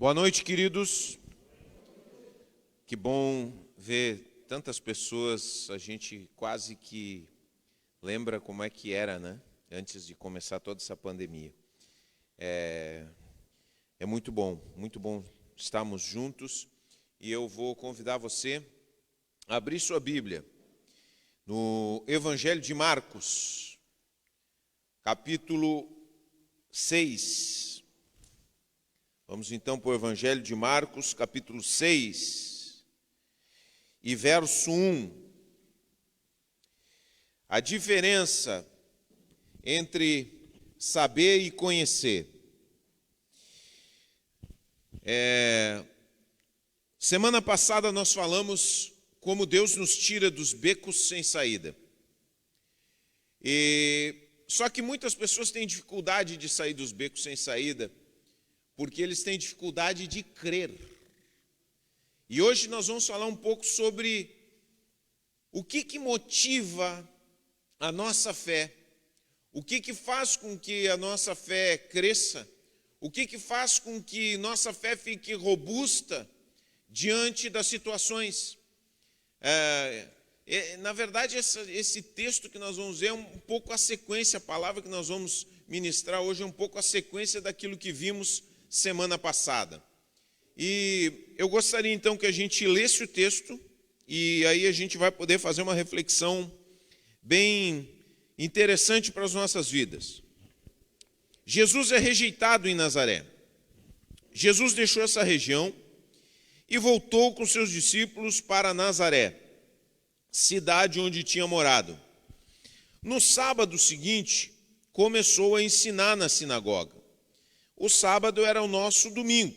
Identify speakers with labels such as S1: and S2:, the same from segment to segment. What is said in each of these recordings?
S1: Boa noite, queridos. Que bom ver tantas pessoas. A gente quase que lembra como é que era, né? Antes de começar toda essa pandemia. É muito bom estarmos juntos. E eu vou convidar você a abrir sua Bíblia no Evangelho de Marcos, capítulo 6. Vamos então para o Evangelho de Marcos, capítulo 6, e verso 1. A diferença entre saber e conhecer. Semana passada nós falamos como Deus nos tira dos becos sem saída. Só que muitas pessoas têm dificuldade de sair dos becos sem saída, porque eles têm dificuldade de crer. E hoje nós vamos falar um pouco sobre o que motiva a nossa fé, o que faz com que a nossa fé cresça, o que faz com que nossa fé fique robusta diante das situações. Na verdade, esse texto que nós vamos ver é um pouco a sequência, a palavra que nós vamos ministrar hoje é um pouco a sequência daquilo que vimos semana passada. E eu gostaria então que a gente lesse o texto e aí a gente vai poder fazer uma reflexão bem interessante para as nossas vidas. Jesus é rejeitado em Nazaré. Jesus deixou essa região e voltou com seus discípulos para Nazaré, cidade onde tinha morado. No sábado seguinte, começou a ensinar na sinagoga. O sábado era o nosso domingo.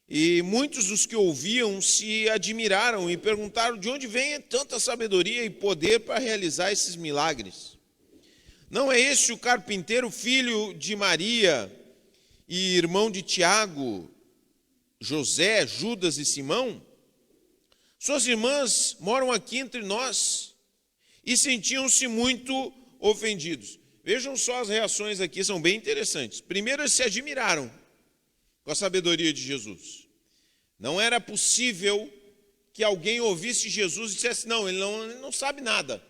S1: E muitos dos que ouviam se admiraram e perguntaram de onde vem tanta sabedoria e poder para realizar esses milagres. Não é esse o carpinteiro, filho de Maria e irmão de Tiago, José, Judas e Simão? Suas irmãs moram aqui entre nós. E sentiam-se muito ofendidos. Vejam só as reações aqui, são bem interessantes. Primeiro, eles se admiraram com a sabedoria de Jesus. Não era possível que alguém ouvisse Jesus e dissesse, não, ele não sabe nada.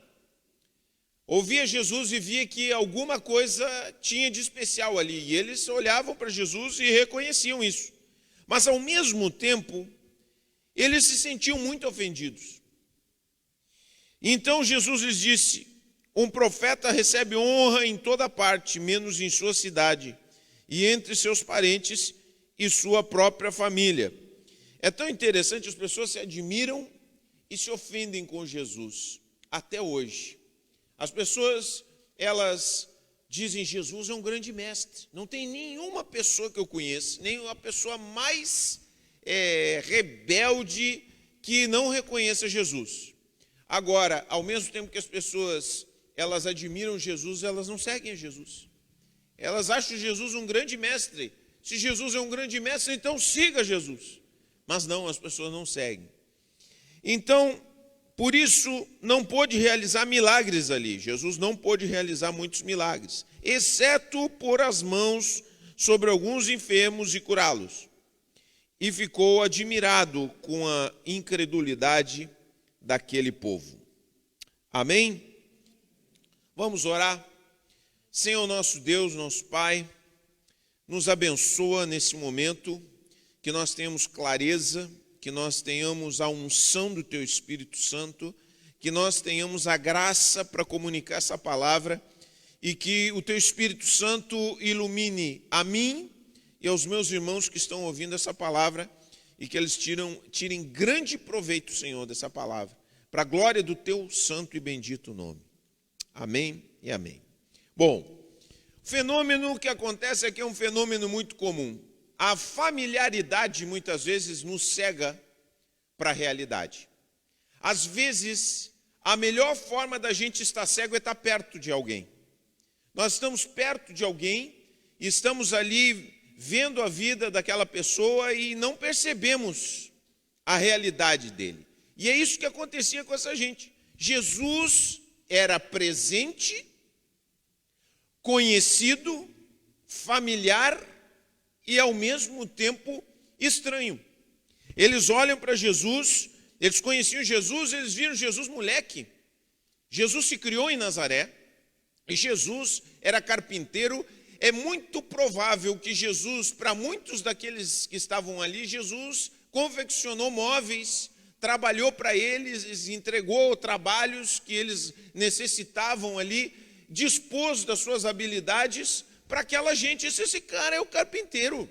S1: Ouvia Jesus e via que alguma coisa tinha de especial ali. E eles olhavam para Jesus e reconheciam isso. Mas, ao mesmo tempo, eles se sentiam muito ofendidos. Então Jesus lhes disse, um profeta recebe honra em toda parte, menos em sua cidade, e entre seus parentes e sua própria família. É tão interessante, as pessoas se admiram e se ofendem com Jesus, até hoje. As pessoas, elas dizem, Jesus é um grande mestre. Não tem nenhuma pessoa que eu conheça, nenhuma pessoa mais rebelde que não reconheça Jesus. Agora, ao mesmo tempo que as pessoas elas admiram Jesus, elas não seguem a Jesus. Elas acham Jesus um grande mestre. Se Jesus é um grande mestre, então siga Jesus. Mas não, as pessoas não seguem. Então, por isso, não pôde realizar milagres ali. Jesus não pôde realizar muitos milagres, exceto pôr as mãos sobre alguns enfermos e curá-los. E ficou admirado com a incredulidade daquele povo. Amém? Vamos orar. Senhor nosso Deus, nosso Pai, nos abençoa nesse momento, que nós tenhamos clareza, que nós tenhamos a unção do Teu Espírito Santo, que nós tenhamos a graça para comunicar essa palavra e que o Teu Espírito Santo ilumine a mim e aos meus irmãos que estão ouvindo essa palavra e que eles tirem grande proveito, Senhor, dessa palavra, para a glória do Teu santo e bendito nome. Amém e amém. Bom, o fenômeno que acontece aqui é um fenômeno muito comum. A familiaridade muitas vezes nos cega para a realidade. Às vezes, a melhor forma da gente estar cego é estar perto de alguém. Nós estamos perto de alguém e estamos ali vendo a vida daquela pessoa e não percebemos a realidade dele. E é isso que acontecia com essa gente. Jesus era presente, conhecido, familiar e ao mesmo tempo estranho. Eles olham para Jesus, eles conheciam Jesus, eles viram Jesus moleque. Jesus se criou em Nazaré, e Jesus era carpinteiro. É muito provável que Jesus, para muitos daqueles que estavam ali, Jesus confeccionou móveis, trabalhou para eles, entregou trabalhos que eles necessitavam ali, dispôs das suas habilidades para aquela gente. Esse cara é o carpinteiro.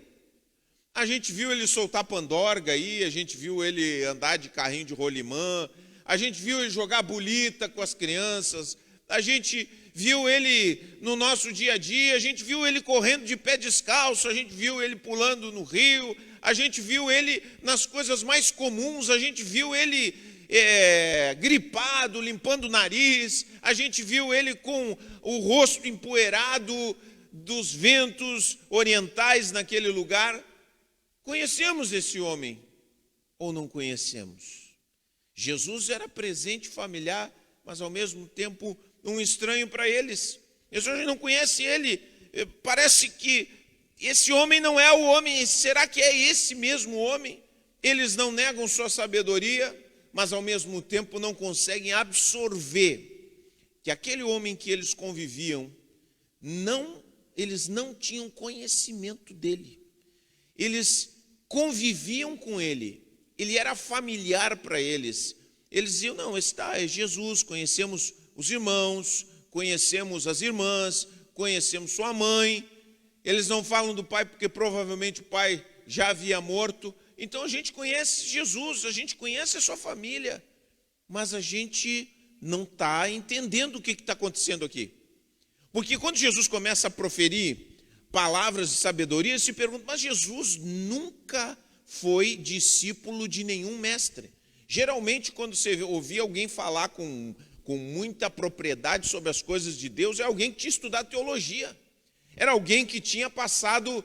S1: A gente viu ele soltar pandorga aí, a gente viu ele andar de carrinho de rolimã, a gente viu ele jogar bolita com as crianças, a gente viu ele no nosso dia a dia, a gente viu ele correndo de pé descalço, a gente viu ele pulando no rio, a gente viu ele nas coisas mais comuns, a gente viu ele gripado, limpando o nariz, a gente viu ele com o rosto empoeirado dos ventos orientais naquele lugar. Conhecemos esse homem ou não conhecemos? Jesus era presente, familiar, mas ao mesmo tempo um estranho para eles. Eles hoje não conhecem ele. Parece que esse homem não é o homem. Será que é esse mesmo homem? Eles não negam sua sabedoria, mas ao mesmo tempo não conseguem absorver que aquele homem que eles conviviam, eles não tinham conhecimento dele. Eles conviviam com ele, ele era familiar para eles. Eles diziam, não, esse é Jesus, conhecemos os irmãos, conhecemos as irmãs, conhecemos sua mãe. Eles não falam do pai porque provavelmente o pai já havia morto. Então a gente conhece Jesus, a gente conhece a sua família, mas a gente não está entendendo o que está acontecendo aqui. Porque quando Jesus começa a proferir palavras de sabedoria, eles se perguntam, mas Jesus nunca foi discípulo de nenhum mestre. Geralmente, quando você ouvia alguém falar com muita propriedade sobre as coisas de Deus, é alguém que tinha estudado teologia. Era alguém que tinha passado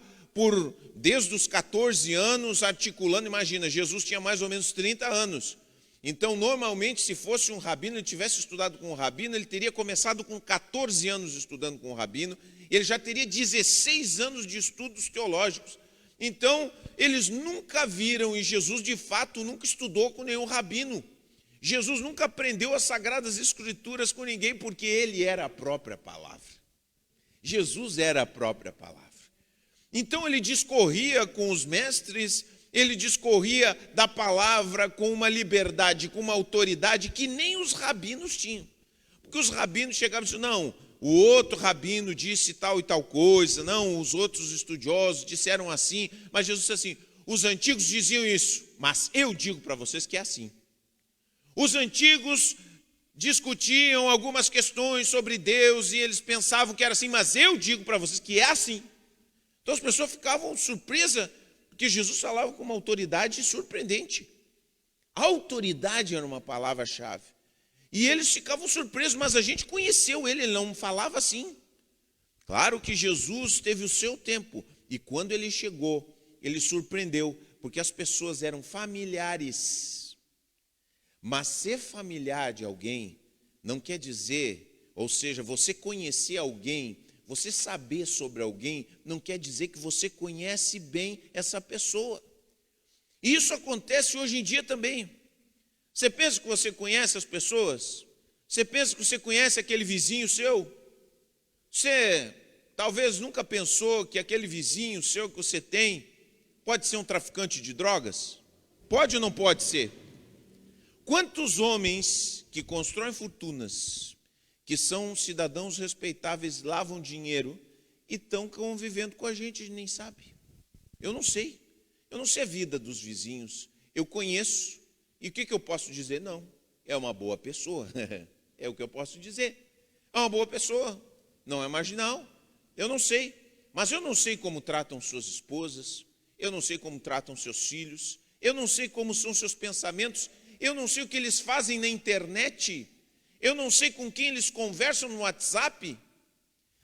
S1: desde os 14 anos, articulando. Imagina, Jesus tinha mais ou menos 30 anos. Então, normalmente, se fosse um rabino, ele tivesse estudado com um rabino, ele teria começado com 14 anos estudando com um rabino, ele já teria 16 anos de estudos teológicos. Então, eles nunca viram, e Jesus, de fato, nunca estudou com nenhum rabino. Jesus nunca aprendeu as Sagradas Escrituras com ninguém, porque ele era a própria palavra. Jesus era a própria palavra. Então, ele discorria com os mestres, ele discorria da palavra com uma liberdade, com uma autoridade que nem os rabinos tinham. Porque os rabinos chegavam e diziam, não, o outro rabino disse tal e tal coisa, não, os outros estudiosos disseram assim, mas Jesus disse assim, os antigos diziam isso, mas eu digo para vocês que é assim. Os antigos discutiam algumas questões sobre Deus e eles pensavam que era assim, mas eu digo para vocês que é assim. Então as pessoas ficavam surpresas, porque Jesus falava com uma autoridade surpreendente. A autoridade era uma palavra-chave. E eles ficavam surpresos, mas a gente conheceu ele não falava assim. Claro que Jesus teve o seu tempo, e quando ele chegou, ele surpreendeu, porque as pessoas eram familiares. Mas ser familiar de alguém não quer dizer, ou seja, você conhecer alguém, você saber sobre alguém, não quer dizer que você conhece bem essa pessoa. E isso acontece hoje em dia também. Você pensa que você conhece as pessoas? Você pensa que você conhece aquele vizinho seu? Você talvez nunca pensou que aquele vizinho seu que você tem pode ser um traficante de drogas? Pode ou não pode ser? Quantos homens que constroem fortunas, que são cidadãos respeitáveis, lavam dinheiro e estão convivendo com a gente nem sabe? Eu não sei a vida dos vizinhos, eu conheço. E o que eu posso dizer? Não, é uma boa pessoa, é o que eu posso dizer. É uma boa pessoa, não é marginal, eu não sei. Mas eu não sei como tratam suas esposas, eu não sei como tratam seus filhos, eu não sei como são seus pensamentos, eu não sei o que eles fazem na internet, eu não sei com quem eles conversam no WhatsApp,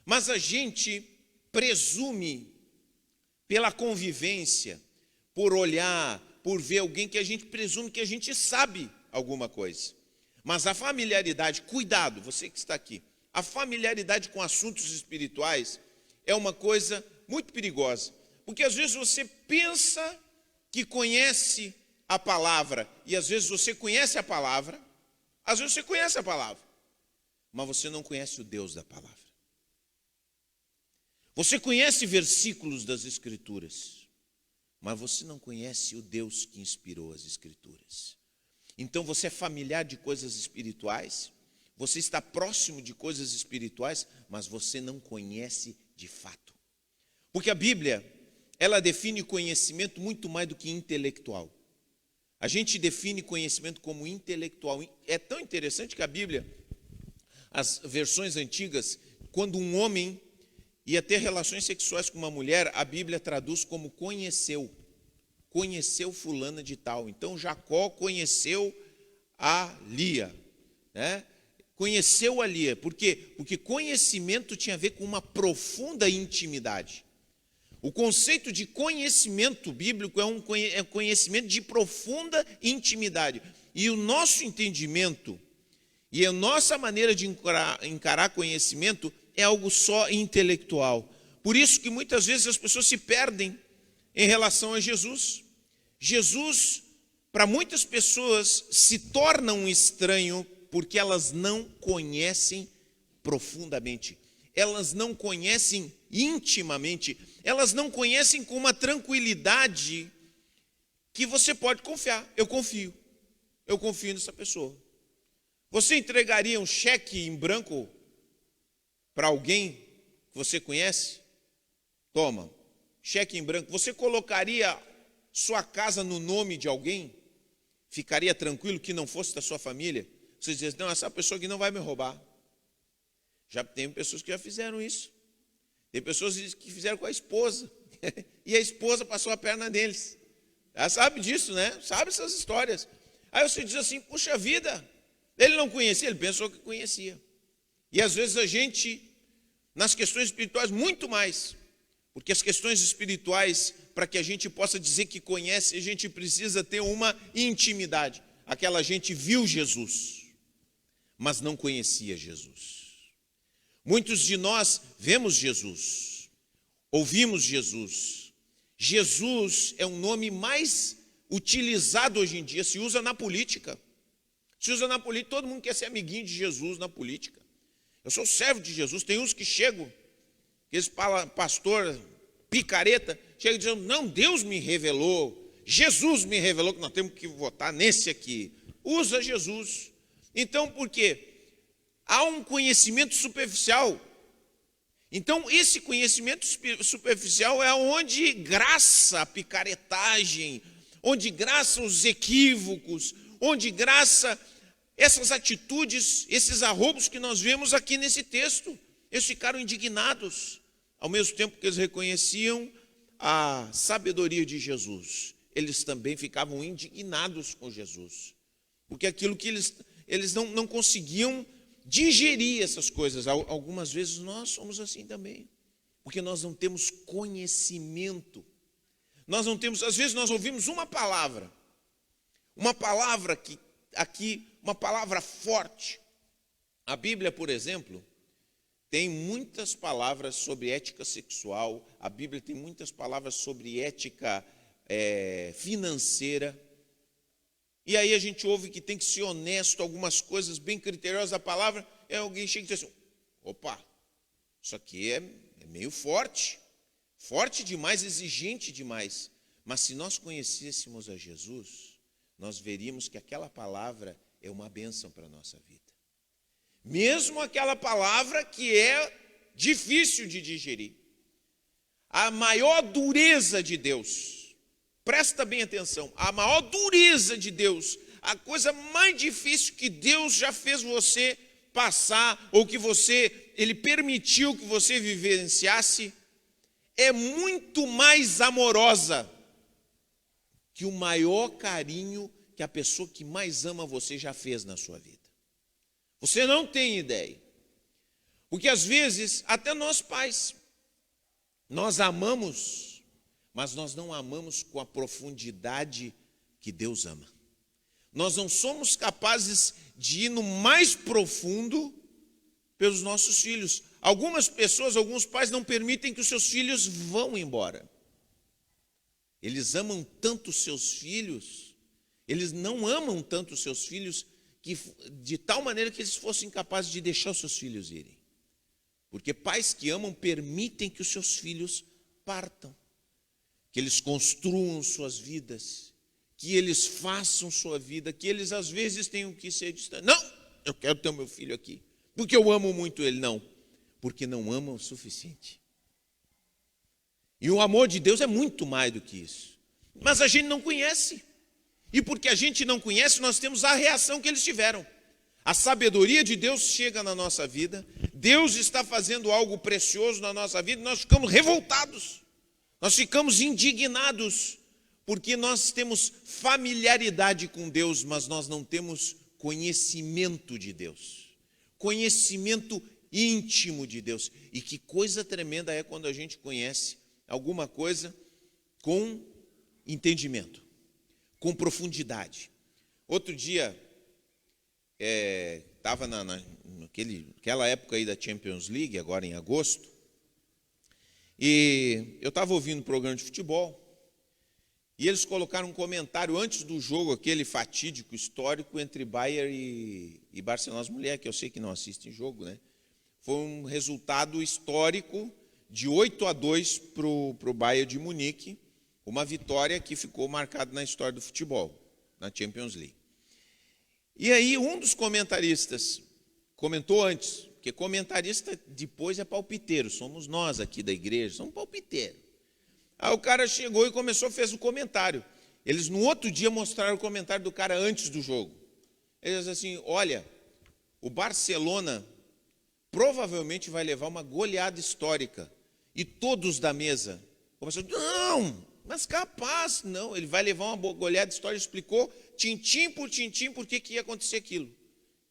S1: mas a gente presume pela convivência, por olhar, por ver alguém que a gente presume que a gente sabe alguma coisa. Mas a familiaridade, cuidado, você que está aqui, a familiaridade com assuntos espirituais é uma coisa muito perigosa, Porque às vezes você pensa que conhece a palavra, e às vezes você conhece a palavra, às vezes você conhece a palavra, mas você não conhece o Deus da palavra. Você conhece versículos das Escrituras, mas você não conhece o Deus que inspirou as Escrituras. Então você é familiar de coisas espirituais, você está próximo de coisas espirituais, mas você não conhece de fato. Porque a Bíblia, ela define conhecimento muito mais do que intelectual. A gente define conhecimento como intelectual. É tão interessante que a Bíblia, as versões antigas, quando um homem ia ter relações sexuais com uma mulher, a Bíblia traduz como conheceu fulana de tal. Então Jacó conheceu a Lia, né? Conheceu a Lia. Por quê? Porque conhecimento tinha a ver com uma profunda intimidade. O conceito de conhecimento bíblico é um conhecimento de profunda intimidade. E o nosso entendimento e a nossa maneira de encarar conhecimento é algo só intelectual. Por isso que muitas vezes as pessoas se perdem em relação a Jesus. Jesus, para muitas pessoas, se torna um estranho porque elas não conhecem profundamente. Elas não conhecem intimamente, elas não conhecem com uma tranquilidade que você pode confiar. Eu confio nessa pessoa. Você entregaria um cheque em branco para alguém que você conhece? Toma, cheque em branco. Você colocaria sua casa no nome de alguém? Ficaria tranquilo que não fosse da sua família? Você diz, não, essa pessoa aqui não vai me roubar. Já tem pessoas que já fizeram isso. Tem pessoas que fizeram com a esposa. E a esposa passou a perna neles. Já sabe disso, né? Sabe essas histórias. Aí você diz assim, puxa vida, ele não conhecia, ele pensou que conhecia. E às vezes a gente, nas questões espirituais, muito mais. Porque as questões espirituais, para que a gente possa dizer que conhece, a gente precisa ter uma intimidade. Aquela gente viu Jesus, mas não conhecia Jesus. Muitos de nós vemos Jesus, ouvimos Jesus. Jesus é um nome mais utilizado hoje em dia, se usa na política. Se usa na política, todo mundo quer ser amiguinho de Jesus na política. Eu sou servo de Jesus, tem uns que chegam, esse pastor picareta, chega dizendo, não, Deus me revelou, Jesus me revelou que nós temos que votar nesse aqui. Usa Jesus. Então, por quê? Há um conhecimento superficial. Então, esse conhecimento superficial é onde graça a picaretagem, onde graça os equívocos, onde graça essas atitudes, esses arroubos que nós vemos aqui nesse texto. Eles ficaram indignados, ao mesmo tempo que eles reconheciam a sabedoria de Jesus. Eles também ficavam indignados com Jesus, porque aquilo que eles não conseguiam digerir essas coisas. Algumas vezes nós somos assim também, porque nós não temos conhecimento. Nós não temos, às vezes nós ouvimos uma palavra que aqui, uma palavra forte. A Bíblia, por exemplo, tem muitas palavras sobre ética sexual, a Bíblia tem muitas palavras sobre ética financeira. E aí a gente ouve que tem que ser honesto, algumas coisas bem criteriosas da palavra, e alguém chega e diz assim, opa, isso aqui é meio forte demais, exigente demais. Mas se nós conhecêssemos a Jesus, nós veríamos que aquela palavra é uma bênção para a nossa vida. Mesmo aquela palavra que é difícil de digerir. A maior dureza de Deus, presta bem atenção, a maior dureza de Deus, a coisa mais difícil que Deus já fez você passar, ou que Ele permitiu que você vivenciasse, é muito mais amorosa que o maior carinho que a pessoa que mais ama você já fez na sua vida. Você não tem ideia. Porque às vezes, até nós pais, nós amamos, mas nós não amamos com a profundidade que Deus ama. Nós não somos capazes de ir no mais profundo pelos nossos filhos. Algumas pessoas, alguns pais não permitem que os seus filhos vão embora. Eles amam tanto seus filhos, eles não amam tanto seus filhos, que, de tal maneira que eles fossem capazes de deixar os seus filhos irem. Porque pais que amam permitem que os seus filhos partam, que eles construam suas vidas, que eles façam sua vida, que eles às vezes tenham que ser distantes. Não, eu quero ter o meu filho aqui, porque eu amo muito ele. Não, porque não amam o suficiente. E o amor de Deus é muito mais do que isso. Mas a gente não conhece. E porque a gente não conhece, nós temos a reação que eles tiveram. A sabedoria de Deus chega na nossa vida, Deus está fazendo algo precioso na nossa vida, e nós ficamos revoltados, nós ficamos indignados, porque nós temos familiaridade com Deus, mas nós não temos conhecimento de Deus, conhecimento íntimo de Deus. E que coisa tremenda é quando a gente conhece alguma coisa com entendimento, com profundidade. Outro dia, estava naquela época aí da Champions League, agora em agosto, e eu estava ouvindo um programa de futebol, e eles colocaram um comentário antes do jogo, aquele fatídico, histórico, entre Bayern e Barcelona. As mulheres, que eu sei que não assistem jogo, né? Foi um resultado histórico de 8-2 para o Bayern de Munique, uma vitória que ficou marcada na história do futebol, na Champions League. E aí um dos comentaristas comentou antes, porque comentarista depois é palpiteiro, somos nós aqui da igreja, somos palpiteiros. Aí o cara chegou e fez o comentário. Eles no outro dia mostraram o comentário do cara antes do jogo. Eles assim, olha, o Barcelona provavelmente vai levar uma goleada histórica. E todos da mesa começaram, não, mas capaz, não, ele vai levar uma goleada histórica. Explicou, tintim por tintim, por que ia acontecer aquilo.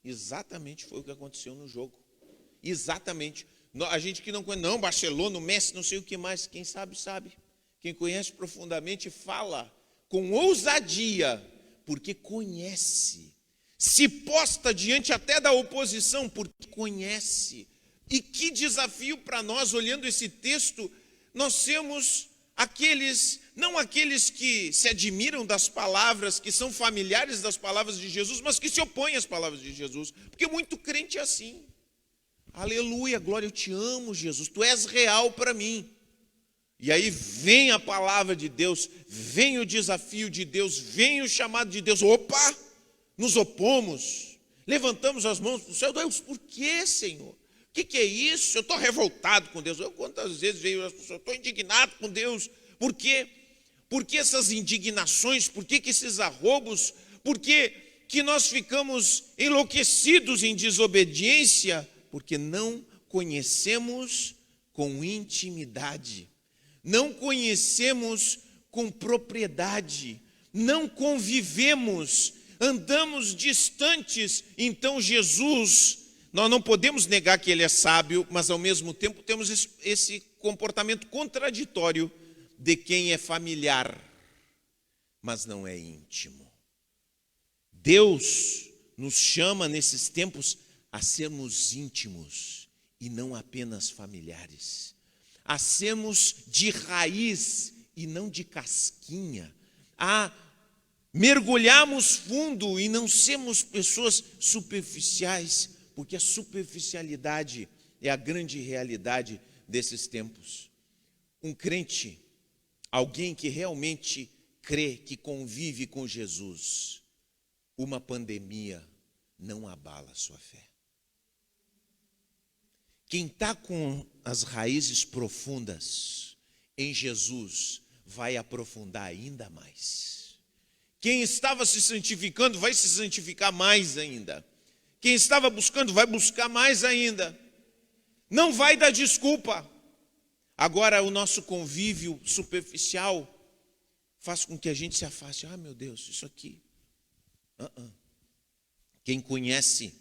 S1: Exatamente foi o que aconteceu no jogo. Exatamente. A gente que não conhece, não, Barcelona, o Messi, não sei o que mais, quem sabe, sabe. Quem conhece profundamente fala com ousadia, porque conhece. Se posta diante até da oposição, porque conhece. E que desafio para nós, olhando esse texto, nós sermos aqueles, não aqueles que se admiram das palavras, que são familiares das palavras de Jesus, mas que se opõem às palavras de Jesus. Porque muito crente é assim. Aleluia, glória, eu te amo, Jesus, tu és real para mim. E aí vem a palavra de Deus, vem o desafio de Deus, vem o chamado de Deus. Opa, nos opomos, levantamos as mãos para o céu. Deus, por que, Senhor? O que é isso? Eu estou revoltado com Deus. Quantas vezes veio as pessoas, eu estou indignado com Deus. Por quê? Por que essas indignações? Por que esses arrobos? Por que nós ficamos enlouquecidos em desobediência? Porque não conhecemos com intimidade, não conhecemos com propriedade, não convivemos, andamos distantes. Então Jesus, nós não podemos negar que ele é sábio, mas ao mesmo tempo temos esse comportamento contraditório de quem é familiar, mas não é íntimo. Deus nos chama nesses tempos a sermos íntimos e não apenas familiares, a sermos de raiz e não de casquinha, a mergulharmos fundo e não sermos pessoas superficiais, porque a superficialidade é a grande realidade desses tempos. Um crente, alguém que realmente crê, que convive com Jesus, uma pandemia não abala a sua fé. Quem está com as raízes profundas em Jesus vai aprofundar ainda mais. Quem estava se santificando vai se santificar mais ainda. Quem estava buscando vai buscar mais ainda. Não vai dar desculpa. Agora o nosso convívio superficial faz com que a gente se afaste. Ah, meu Deus, isso aqui. Quem conhece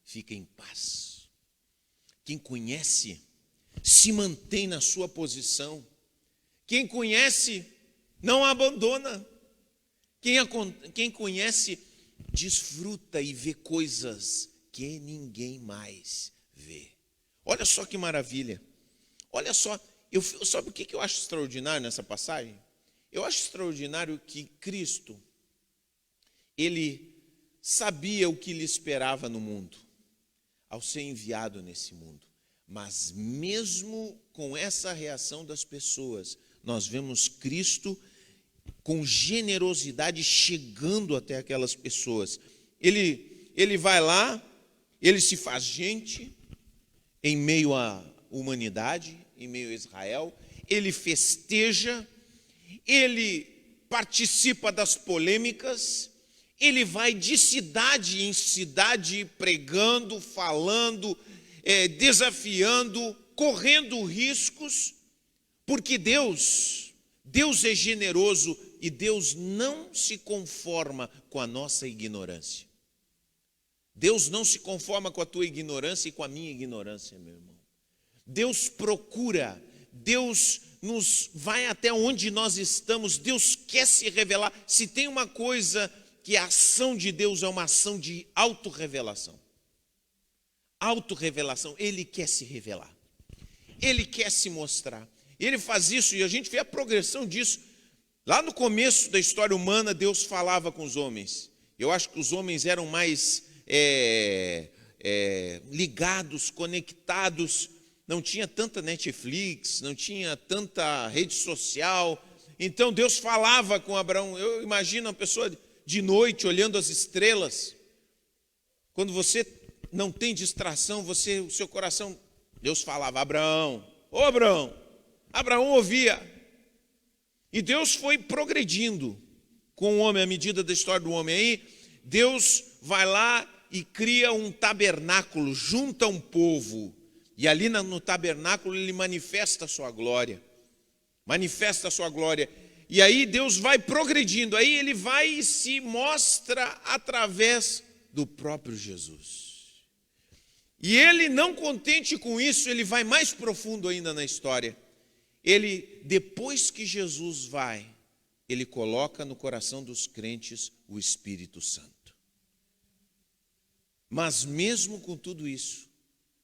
S1: fica em paz. Quem conhece se mantém na sua posição. Quem conhece não abandona. Quem conhece desfruta e vê coisas que ninguém mais vê. Olha só que maravilha. Olha só, sabe o que eu acho extraordinário nessa passagem? Eu acho extraordinário que Cristo, ele sabia o que lhe esperava no mundo, ao ser enviado nesse mundo. Mas mesmo com essa reação das pessoas, nós vemos Cristo com generosidade chegando até aquelas pessoas. Ele vai lá, ele se faz gente em meio à humanidade, em meio a Israel, ele festeja, ele participa das polêmicas, ele vai de cidade em cidade pregando, falando, desafiando, correndo riscos, porque Deus é generoso e Deus não se conforma com a nossa ignorância. Deus não se conforma com a tua ignorância e com a minha ignorância, meu irmão. Deus procura, Deus nos vai até onde nós estamos, Deus quer se revelar. Se tem uma coisa que a ação de Deus é uma ação de autorrevelação. Autorrevelação, Ele quer se revelar. Ele quer se mostrar. Ele faz isso e a gente vê a progressão disso. Lá no começo da história humana, Deus falava com os homens. Eu acho que os homens eram mais ligados, conectados. Não tinha tanta Netflix, não tinha tanta rede social. Então Deus falava com Abraão. Eu imagino uma pessoa de noite olhando as estrelas. Quando você não tem distração, o seu coração, Deus falava, Abraão, ô Abraão. Abraão ouvia. E Deus foi progredindo com o homem, à medida da história do homem. Aí Deus vai lá e cria um tabernáculo, junta um povo. E ali no tabernáculo ele manifesta a sua glória. Manifesta a sua glória. E aí Deus vai progredindo. Aí ele vai e se mostra através do próprio Jesus. E ele, não contente com isso, ele vai mais profundo ainda na história. Ele, depois que Jesus vai, ele coloca no coração dos crentes o Espírito Santo. Mas mesmo com tudo isso,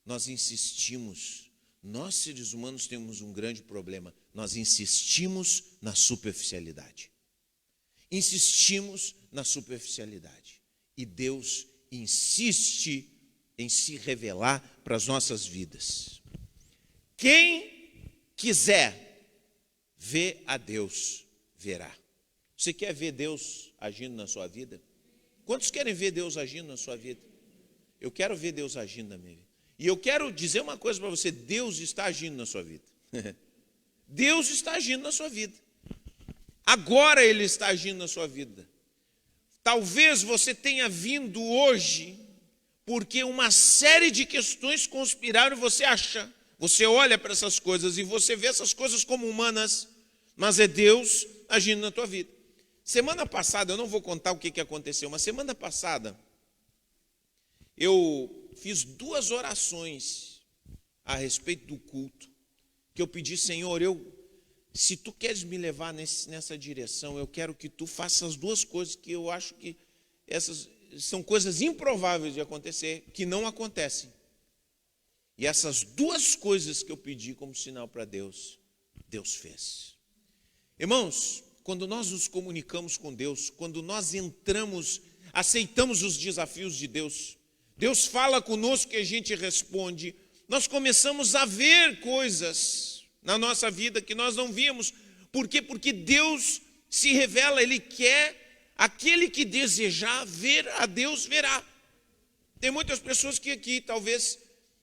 S1: nós insistimos, nós seres humanos temos um grande problema, nós insistimos na superficialidade. Insistimos na superficialidade. E Deus insiste em se revelar para as nossas vidas. Quem quiser ver a Deus, verá. Você quer ver Deus agindo na sua vida? Quantos querem ver Deus agindo na sua vida? Eu quero ver Deus agindo na minha vida. E eu quero dizer uma coisa para você, Deus está agindo na sua vida. Deus está agindo na sua vida. Agora Ele está agindo na sua vida. Talvez você tenha vindo hoje porque uma série de questões conspiraram e você acha. Você olha para essas coisas e você vê essas coisas como humanas, mas é Deus agindo na tua vida. Semana passada, eu não vou contar o que aconteceu, mas semana passada, eu fiz 2 orações a respeito do culto, que eu pedi, Senhor, se Tu queres me levar nessa direção, eu quero que Tu faças as 2 coisas que eu acho que essas são coisas improváveis de acontecer, que não acontecem. E essas 2 coisas que eu pedi como sinal para Deus, Deus fez. Irmãos, quando nós nos comunicamos com Deus, quando nós aceitamos os desafios de Deus, Deus fala conosco e a gente responde, nós começamos a ver coisas na nossa vida que nós não víamos. Por quê? Porque Deus se revela, Ele quer, aquele que desejar ver a Deus, verá. Tem muitas pessoas que aqui talvez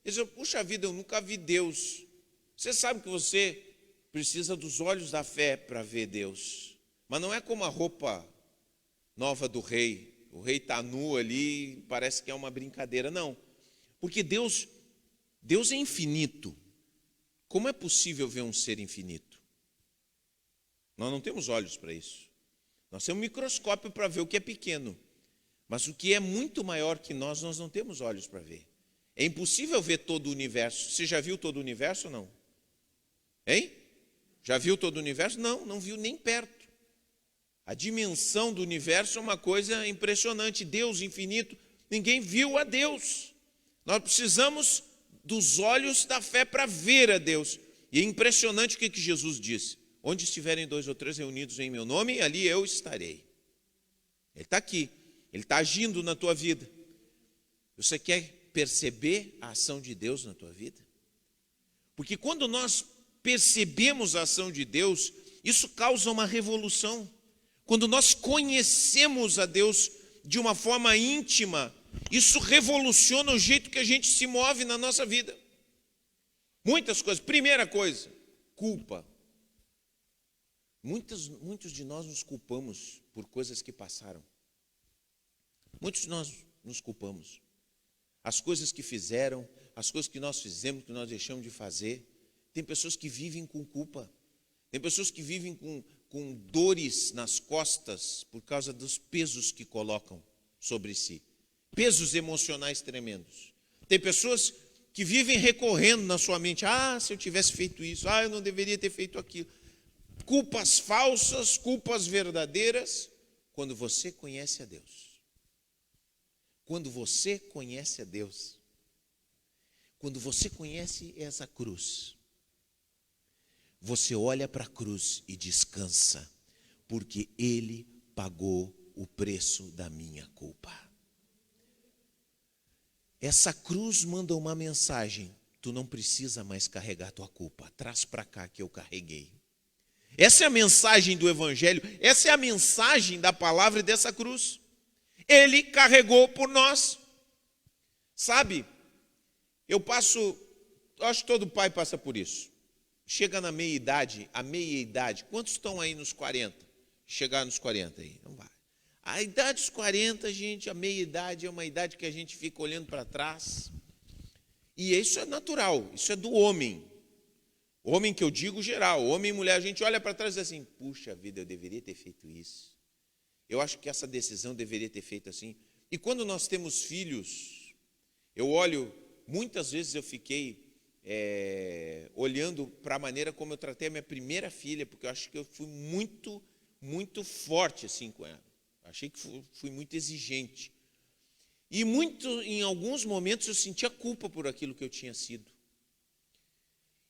S1: dizem, puxa vida, eu nunca vi Deus. Você sabe que você precisa dos olhos da fé para ver Deus. Mas não é como a roupa nova do rei. O rei está nu ali, parece que é uma brincadeira. Não, porque Deus é infinito. Como é possível ver um ser infinito? Nós não temos olhos para isso. Nós temos um microscópio para ver o que é pequeno. Mas o que é muito maior que nós não temos olhos para ver. É impossível ver todo o universo. Você já viu todo o universo ou não? Hein? Já viu todo o universo? Não, não viu nem perto. A dimensão do universo é uma coisa impressionante. Deus infinito, ninguém viu a Deus. Nós precisamos dos olhos da fé para ver a Deus. E é impressionante o que Jesus disse: onde estiverem 2 ou 3 reunidos em meu nome, ali eu estarei. Ele está aqui, ele está agindo na tua vida. Você quer perceber a ação de Deus na tua vida? Porque quando nós percebemos a ação de Deus, isso causa uma revolução. Quando nós conhecemos a Deus de uma forma íntima, isso revoluciona o jeito que a gente se move na nossa vida. Muitas coisas. Primeira coisa, culpa. Muitos de nós nos culpamos por coisas que passaram. Muitos de nós nos culpamos. As coisas que fizeram, as coisas que nós fizemos, que nós deixamos de fazer. Tem pessoas que vivem com culpa. Tem pessoas que vivem com dores nas costas por causa dos pesos que colocam sobre si. Pesos emocionais tremendos. Tem pessoas que vivem recorrendo na sua mente: ah, se eu tivesse feito isso, ah, eu não deveria ter feito aquilo. Culpas falsas, culpas verdadeiras. Quando você conhece a Deus, quando você conhece a Deus, quando você conhece essa cruz, você olha para a cruz e descansa, porque Ele pagou o preço da minha culpa. Essa cruz manda uma mensagem: tu não precisa mais carregar tua culpa, traz para cá que eu carreguei. Essa é a mensagem do Evangelho, essa é a mensagem da palavra dessa cruz. Ele carregou por nós. Sabe, eu acho que todo pai passa por isso. Chega na meia-idade, quantos estão aí nos 40? Chegar nos 40 aí, não vai. A idade dos 40, gente, a meia-idade é uma idade que a gente fica olhando para trás. E isso é natural, isso é do homem. Homem que eu digo geral, homem e mulher, a gente olha para trás e diz assim: puxa vida, eu deveria ter feito isso. Eu acho que essa decisão deveria ter feito assim. E quando nós temos filhos, eu olho, muitas vezes eu fiquei olhando para a maneira como eu tratei a minha primeira filha, porque eu acho que eu fui muito forte assim com ela. Achei que fui muito exigente. E em alguns momentos eu sentia culpa por aquilo que eu tinha sido.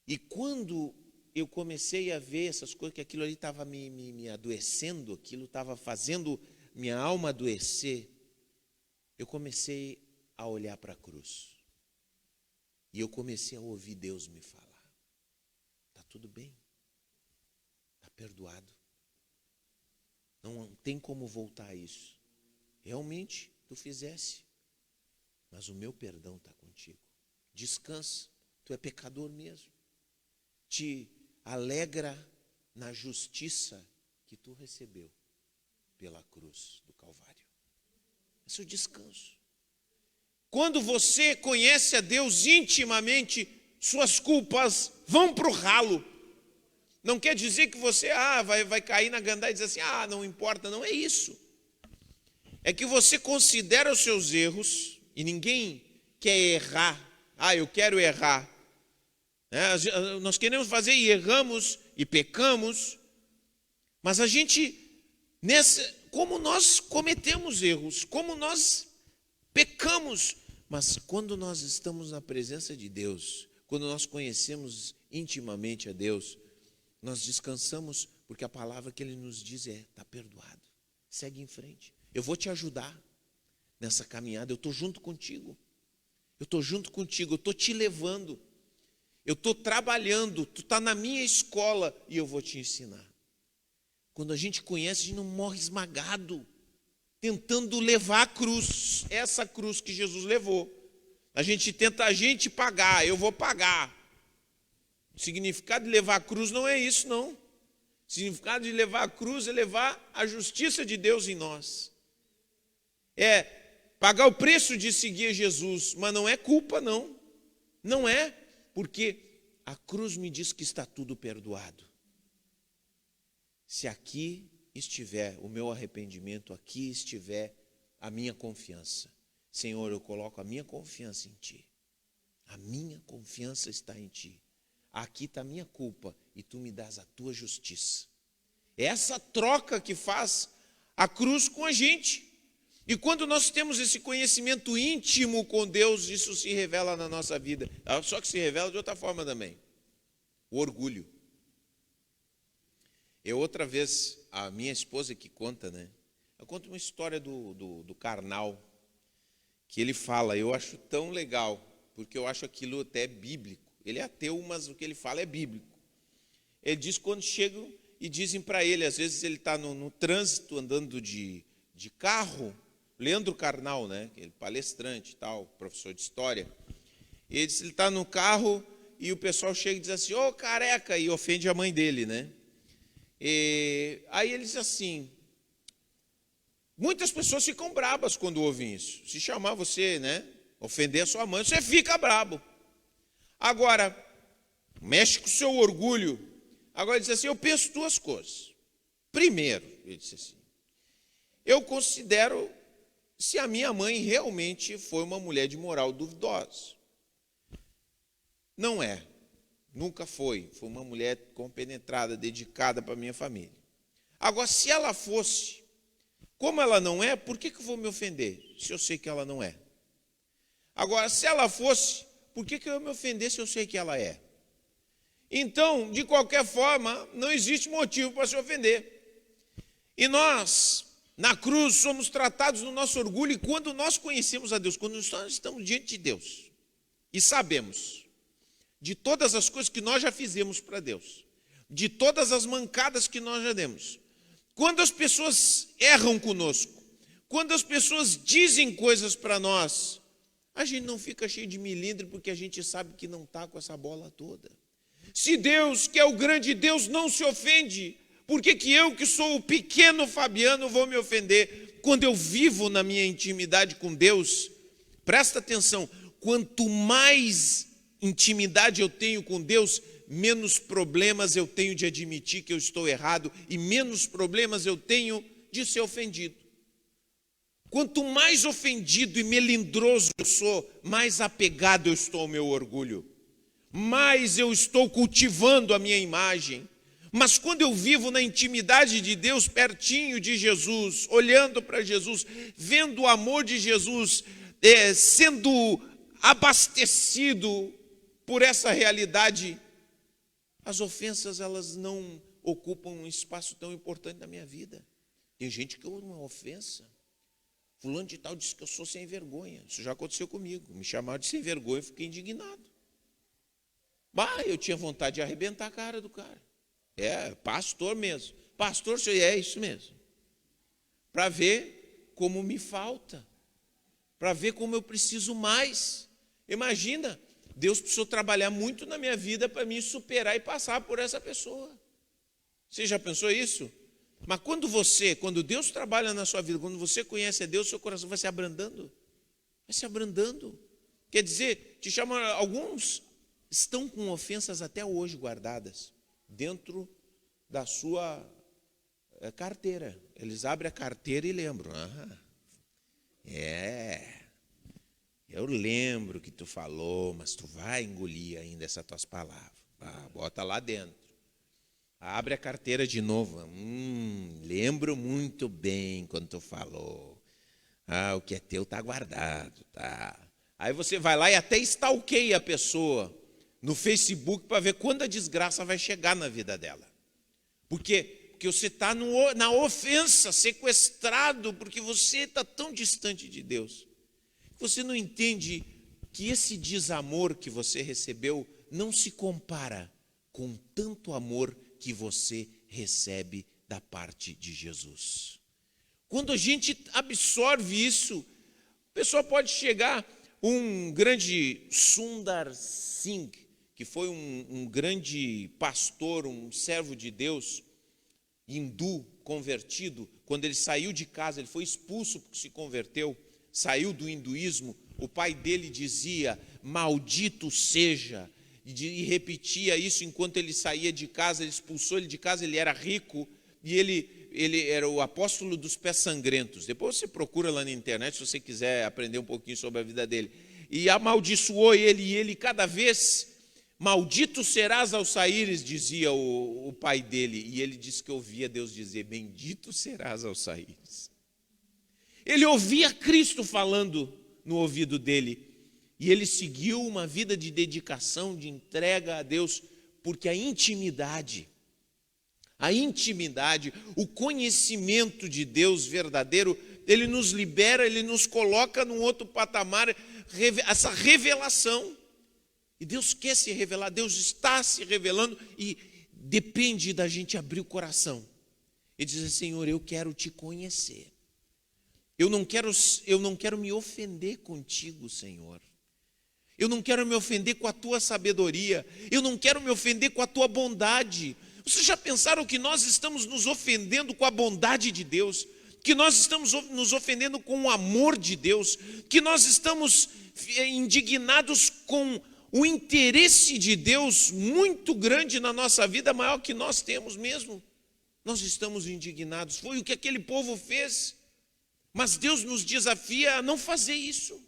S1: E quando eu comecei a ver essas coisas, que aquilo ali estava me adoecendo, aquilo estava fazendo minha alma adoecer, eu comecei a olhar para a cruz. E eu comecei a ouvir Deus me falar: está tudo bem, está perdoado. Não tem como voltar a isso. Realmente, tu fizesse, mas o meu perdão está contigo. Descansa, tu é pecador mesmo. Te alegra na justiça que tu recebeu pela cruz do Calvário. Esse é o descanso. Quando você conhece a Deus intimamente, suas culpas vão para o ralo. Não quer dizer que você vai cair na gandaia e dizer assim: não importa, não é isso. É que você considera os seus erros, e ninguém quer errar. Eu quero errar. Nós queremos fazer e erramos e pecamos, mas a gente, como nós cometemos erros, como nós pecamos, mas quando nós estamos na presença de Deus, quando nós conhecemos intimamente a Deus, nós descansamos, porque a palavra que Ele nos diz está perdoado, segue em frente, eu vou te ajudar nessa caminhada, eu estou junto contigo, eu estou te levando, eu estou trabalhando, tu está na minha escola e eu vou te ensinar. Quando a gente conhece, a gente não morre esmagado, tentando levar a cruz, essa cruz que Jesus levou. A gente tenta pagar, eu vou pagar. O significado de levar a cruz não é isso, não. O significado de levar a cruz é levar a justiça de Deus em nós. É pagar o preço de seguir Jesus, mas não é culpa, não. Não é. Porque a cruz me diz que está tudo perdoado. Se aqui estiver o meu arrependimento, aqui estiver a minha confiança. Senhor, eu coloco a minha confiança em Ti. A minha confiança está em Ti. Aqui está a minha culpa e Tu me dás a Tua justiça. É essa troca que faz a cruz com a gente. E quando nós temos esse conhecimento íntimo com Deus, isso se revela na nossa vida. Só que se revela de outra forma também. o orgulho. Outra vez, a minha esposa que conta, né? Eu conto uma história do Karnal, que ele fala, eu acho tão legal, porque eu acho aquilo até bíblico. Ele é ateu, mas o que ele fala é bíblico. Ele diz quando chegam e dizem para ele, às vezes ele está no trânsito, andando de carro, Leandro Carnal, né? Ele palestrante e tal, professor de história. Ele diz, ele está no carro e o pessoal chega e diz assim, ô careca, e ofende a mãe dele, né? Aí ele diz assim, muitas pessoas ficam brabas quando ouvem isso. Se chamar você, né, ofender a sua mãe, você fica brabo. Agora, mexe com o seu orgulho. Agora ele diz assim, eu penso duas coisas. Primeiro, ele disse assim, eu considero se a minha mãe realmente foi uma mulher de moral duvidosa. Não é. Nunca foi. Foi uma mulher compenetrada, dedicada para a minha família. Agora, se ela fosse, como ela não é, por que eu vou me ofender, se eu sei que ela não é? Agora, se ela fosse, por que eu vou me ofender se eu sei que ela é? Então, de qualquer forma, não existe motivo para se ofender. E nós, na cruz, somos tratados no nosso orgulho, e quando nós conhecemos a Deus, quando nós estamos diante de Deus, e sabemos de todas as coisas que nós já fizemos para Deus, de todas as mancadas que nós já demos, quando as pessoas erram conosco, quando as pessoas dizem coisas para nós, a gente não fica cheio de milindre, porque a gente sabe que não está com essa bola toda. Se Deus, que é o grande Deus, não se ofende, por que eu, que sou o pequeno Fabiano, vou me ofender? Quando eu vivo na minha intimidade com Deus, presta atenção, quanto mais intimidade eu tenho com Deus, menos problemas eu tenho de admitir que eu estou errado e menos problemas eu tenho de ser ofendido. Quanto mais ofendido e melindroso eu sou, mais apegado eu estou ao meu orgulho, mais eu estou cultivando a minha imagem. Mas quando eu vivo na intimidade de Deus, pertinho de Jesus, olhando para Jesus, vendo o amor de Jesus, sendo abastecido por essa realidade, as ofensas, elas não ocupam um espaço tão importante na minha vida. Tem gente que ouve uma ofensa, fulano de tal disse que eu sou sem vergonha. Isso já aconteceu comigo, me chamaram de sem vergonha, eu fiquei indignado. Eu tinha vontade de arrebentar a cara do cara. Pastor mesmo. Pastor, senhor, é isso mesmo. Para ver como me falta, para ver como eu preciso mais. Imagina, Deus precisou trabalhar muito na minha vida para me superar e passar por essa pessoa. Você já pensou isso? Mas quando Deus trabalha na sua vida, quando você conhece a Deus, seu coração vai se abrandando. Vai se abrandando. Quer dizer, alguns estão com ofensas até hoje guardadas dentro da sua carteira. Eles abrem a carteira e lembram. Eu lembro que tu falou, mas tu vai engolir ainda essas tuas palavras. Bota lá dentro. Abre a carteira de novo. Lembro muito bem quando tu falou. O que é teu está guardado. Tá? Aí você vai lá e até stalkeia a pessoa no Facebook para ver quando a desgraça vai chegar na vida dela. Por quê? Porque você está na ofensa, sequestrado, porque você está tão distante de Deus. Você não entende que esse desamor que você recebeu não se compara com tanto amor que você recebe da parte de Jesus. Quando a gente absorve isso, a pessoa pode chegar, um grande Sundar Singh, que foi um grande pastor, um servo de Deus, hindu, convertido, quando ele saiu de casa, ele foi expulso porque se converteu, saiu do hinduísmo, o pai dele dizia, maldito seja, e repetia isso enquanto ele saía de casa, ele expulsou ele de casa, ele era rico, e ele era o apóstolo dos pés sangrentos. Depois você procura lá na internet, se você quiser aprender um pouquinho sobre a vida dele. E amaldiçoou ele, e ele cada vez, maldito serás ao saíres, dizia o pai dele, e ele disse que ouvia Deus dizer, bendito serás ao saíres. Ele ouvia Cristo falando no ouvido dele, e ele seguiu uma vida de dedicação, de entrega a Deus, Porque a intimidade, o conhecimento de Deus verdadeiro, ele nos libera, ele nos coloca num outro patamar, essa revelação. E Deus quer se revelar, Deus está se revelando e depende da gente abrir o coração e dizer: Senhor, eu quero te conhecer. Eu não quero me ofender contigo, Senhor. Eu não quero me ofender com a tua sabedoria. Eu não quero me ofender com a tua bondade. Vocês já pensaram que nós estamos nos ofendendo com a bondade de Deus? Que nós estamos nos ofendendo com o amor de Deus? Que nós estamos indignados com o interesse de Deus muito grande na nossa vida, maior que nós temos mesmo? Nós estamos indignados. Foi o que aquele povo fez. Mas Deus nos desafia a não fazer isso.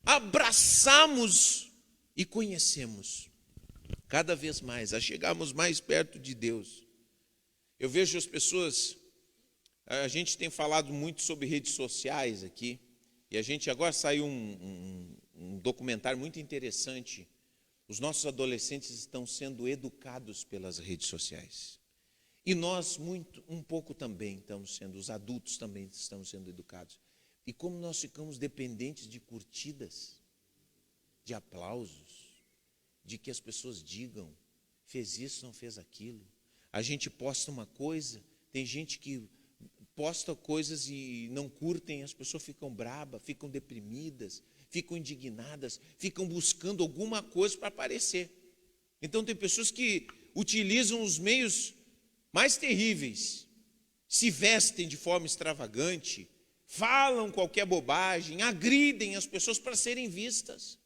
S1: Abraçamos e conhecemos cada vez mais, a chegarmos mais perto de Deus. Eu vejo as pessoas, a gente tem falado muito sobre redes sociais aqui, e a gente agora saiu um documentário muito interessante. Os nossos adolescentes estão sendo educados pelas redes sociais. E nós, um pouco também estamos sendo, os adultos também estamos sendo educados. E como nós ficamos dependentes de curtidas, de aplausos, de que as pessoas digam: fez isso, não fez aquilo. A gente posta uma coisa, tem gente que posta coisas e não curtem, as pessoas ficam bravas, ficam deprimidas, ficam indignadas, ficam buscando alguma coisa para aparecer. Então tem pessoas que utilizam os meios mais terríveis, se vestem de forma extravagante, falam qualquer bobagem, agridem as pessoas para serem vistas.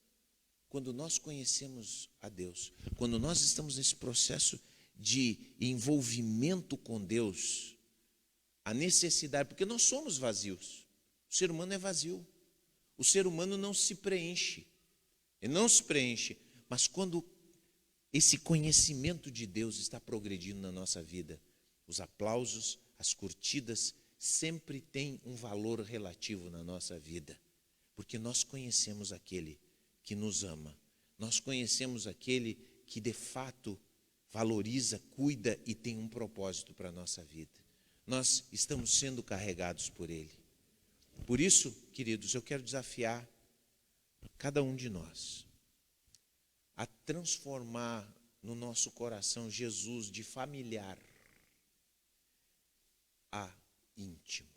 S1: Quando nós conhecemos a Deus, quando nós estamos nesse processo de envolvimento com Deus, a necessidade, porque nós somos vazios, o ser humano é vazio, o ser humano não se preenche, ele não se preenche, mas quando esse conhecimento de Deus está progredindo na nossa vida, os aplausos, as curtidas sempre têm um valor relativo na nossa vida, porque nós conhecemos aquele que nos ama, nós conhecemos aquele que de fato valoriza, cuida e tem um propósito para a nossa vida. Nós estamos sendo carregados por ele. Por isso, queridos, eu quero desafiar cada um de nós a transformar no nosso coração Jesus de familiar a íntimo,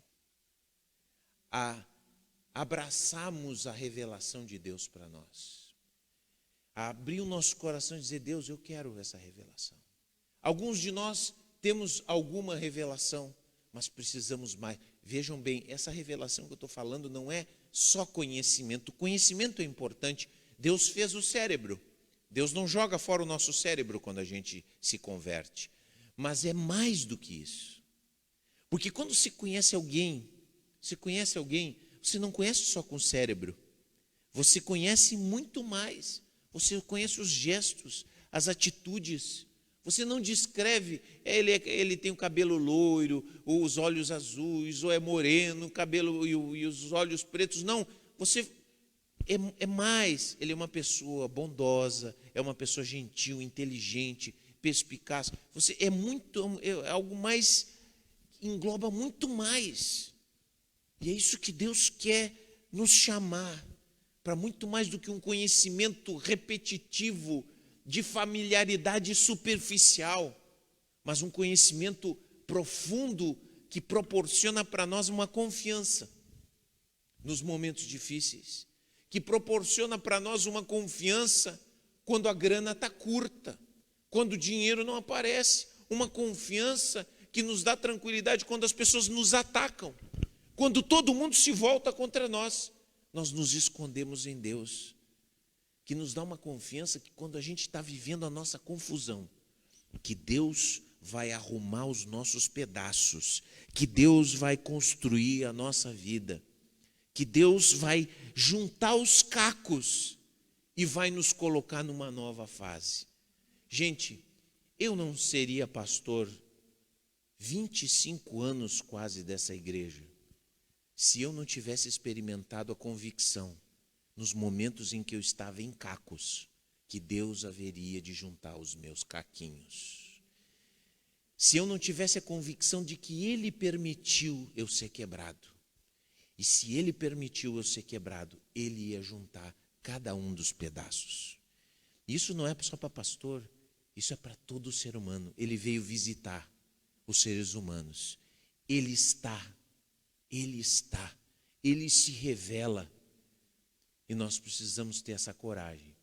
S1: a abraçarmos a revelação de Deus para nós, a abrir o nosso coração e dizer: Deus, eu quero essa revelação. Alguns de nós temos alguma revelação, mas precisamos mais. Vejam bem, essa revelação que eu estou falando não é só conhecimento. O conhecimento é importante. Deus fez o cérebro. Deus não joga fora o nosso cérebro quando a gente se converte. Mas é mais do que isso. Porque quando se conhece alguém, você não conhece só com o cérebro. Você conhece muito mais. Você conhece os gestos, as atitudes. Você não descreve: ele tem o cabelo loiro, ou os olhos azuis, ou é moreno, o cabelo e os olhos pretos. Não, você é mais. Ele é uma pessoa bondosa, é uma pessoa gentil, inteligente, perspicaz. Você é algo mais, engloba muito mais. E é isso que Deus quer nos chamar, para muito mais do que um conhecimento repetitivo, de familiaridade superficial, mas um conhecimento profundo que proporciona para nós uma confiança nos momentos difíceis, que proporciona para nós uma confiança quando a grana está curta, quando o dinheiro não aparece, uma confiança que nos dá tranquilidade quando as pessoas nos atacam, quando todo mundo se volta contra nós, nós nos escondemos em Deus, que nos dá uma confiança que quando a gente está vivendo a nossa confusão, que Deus vai arrumar os nossos pedaços, que Deus vai construir a nossa vida, que Deus vai juntar os cacos e vai nos colocar numa nova fase. Gente, eu não seria pastor 25 anos quase dessa igreja, se eu não tivesse experimentado a convicção, nos momentos em que eu estava em cacos, que Deus haveria de juntar os meus caquinhos. Se eu não tivesse a convicção de que Ele permitiu eu ser quebrado, e se Ele permitiu eu ser quebrado, Ele ia juntar cada um dos pedaços. Isso não é só para pastor, isso é para todo ser humano. Ele veio visitar os seres humanos. Ele está, Ele se revela. E nós precisamos ter essa coragem.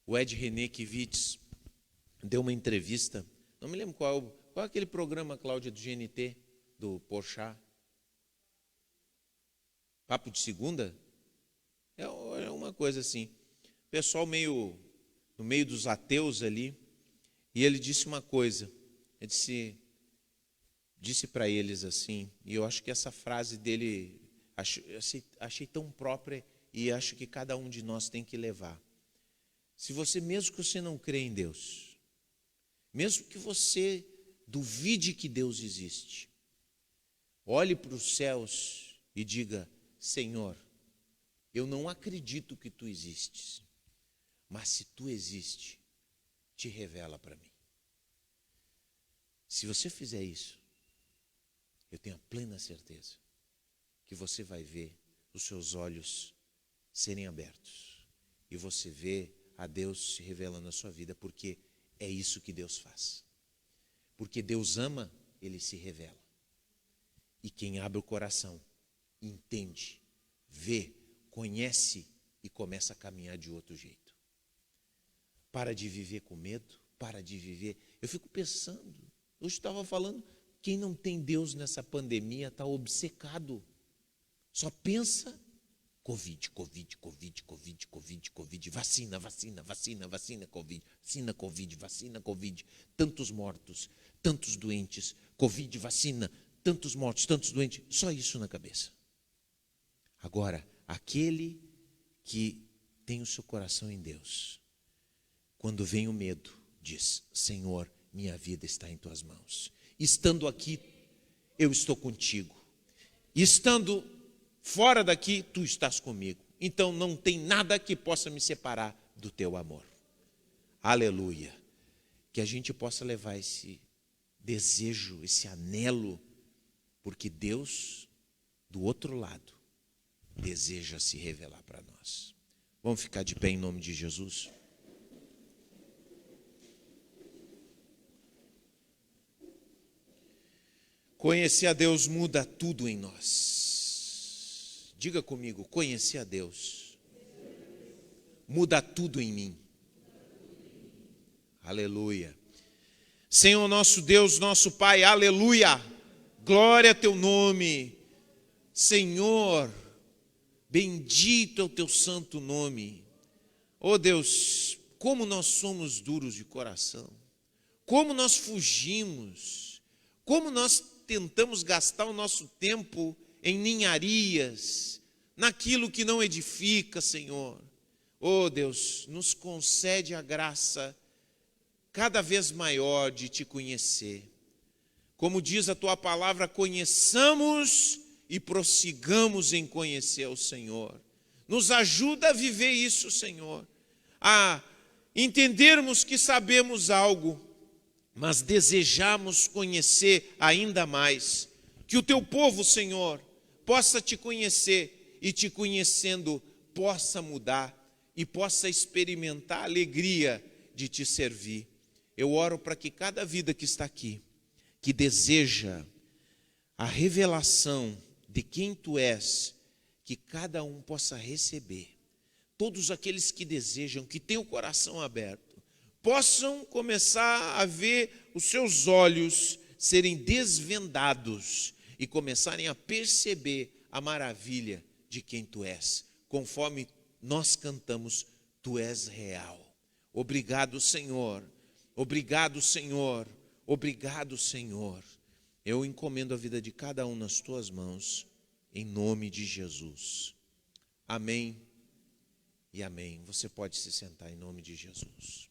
S1: O Ed René Kivitz deu uma entrevista, não me lembro qual é aquele programa, Cláudia, do GNT, do Porchat? Papo de Segunda? É uma coisa assim. Pessoal no meio dos ateus ali, e ele disse uma coisa. Ele disse para eles assim, e eu acho que essa frase dele, achei tão própria, e acho que cada um de nós tem que levar. Se você, mesmo que você não crê em Deus, mesmo que você duvide que Deus existe, olhe para os céus e diga: Senhor, eu não acredito que Tu existes, mas se Tu existes, te revela para mim. Se você fizer isso, eu tenho a plena certeza que você vai ver os seus olhos serem abertos e você vê a Deus se revelando na sua vida, porque é isso que Deus faz. Porque Deus ama, Ele se revela. E quem abre o coração, entende, vê, conhece e começa a caminhar de outro jeito. Para de viver com medo, para de viver. Eu fico pensando, hoje estava falando, quem não tem Deus nessa pandemia está obcecado. Só pensa Covid, Covid, Covid, Covid, Covid, Covid, vacina, vacina, vacina, vacina, Covid, vacina, Covid, vacina, Covid, tantos mortos, tantos doentes, Covid, vacina, tantos mortos, tantos doentes, só isso na cabeça. Agora, aquele que tem o seu coração em Deus, quando vem o medo, diz: Senhor, minha vida está em Tuas mãos. Estando aqui, eu estou contigo. Estando fora daqui, Tu estás comigo. Então não tem nada que possa me separar do Teu amor. Aleluia. Que a gente possa levar esse desejo, esse anelo, porque Deus, do outro lado, deseja se revelar para nós. Vamos ficar de pé em nome de Jesus? Conhecer a Deus muda tudo em nós. Diga comigo: conhecer a Deus muda tudo em mim. Aleluia. Senhor nosso Deus, nosso Pai, aleluia. Glória a Teu nome. Senhor, bendito é o Teu santo nome. Oh Deus, como nós somos duros de coração. Como nós fugimos. Como nós tentamos gastar o nosso tempo em ninharias, naquilo que não edifica, Senhor. Oh Deus, nos concede a graça cada vez maior de Te conhecer. Como diz a Tua palavra, conheçamos e prossigamos em conhecer ao Senhor. Nos ajuda a viver isso, Senhor, a entendermos que sabemos algo, mas desejamos conhecer ainda mais. Que o Teu povo, Senhor, possa Te conhecer e, Te conhecendo, possa mudar e possa experimentar a alegria de Te servir. Eu oro para que cada vida que está aqui, que deseja a revelação de quem Tu és, que cada um possa receber. Todos aqueles que desejam, que têm o coração aberto, possam começar a ver os seus olhos serem desvendados e começarem a perceber a maravilha de quem Tu és. Conforme nós cantamos, Tu és real. Obrigado, Senhor. Obrigado, Senhor. Obrigado, Senhor. Eu encomendo a vida de cada um nas Tuas mãos, em nome de Jesus. Amém e amém. Você pode se sentar em nome de Jesus.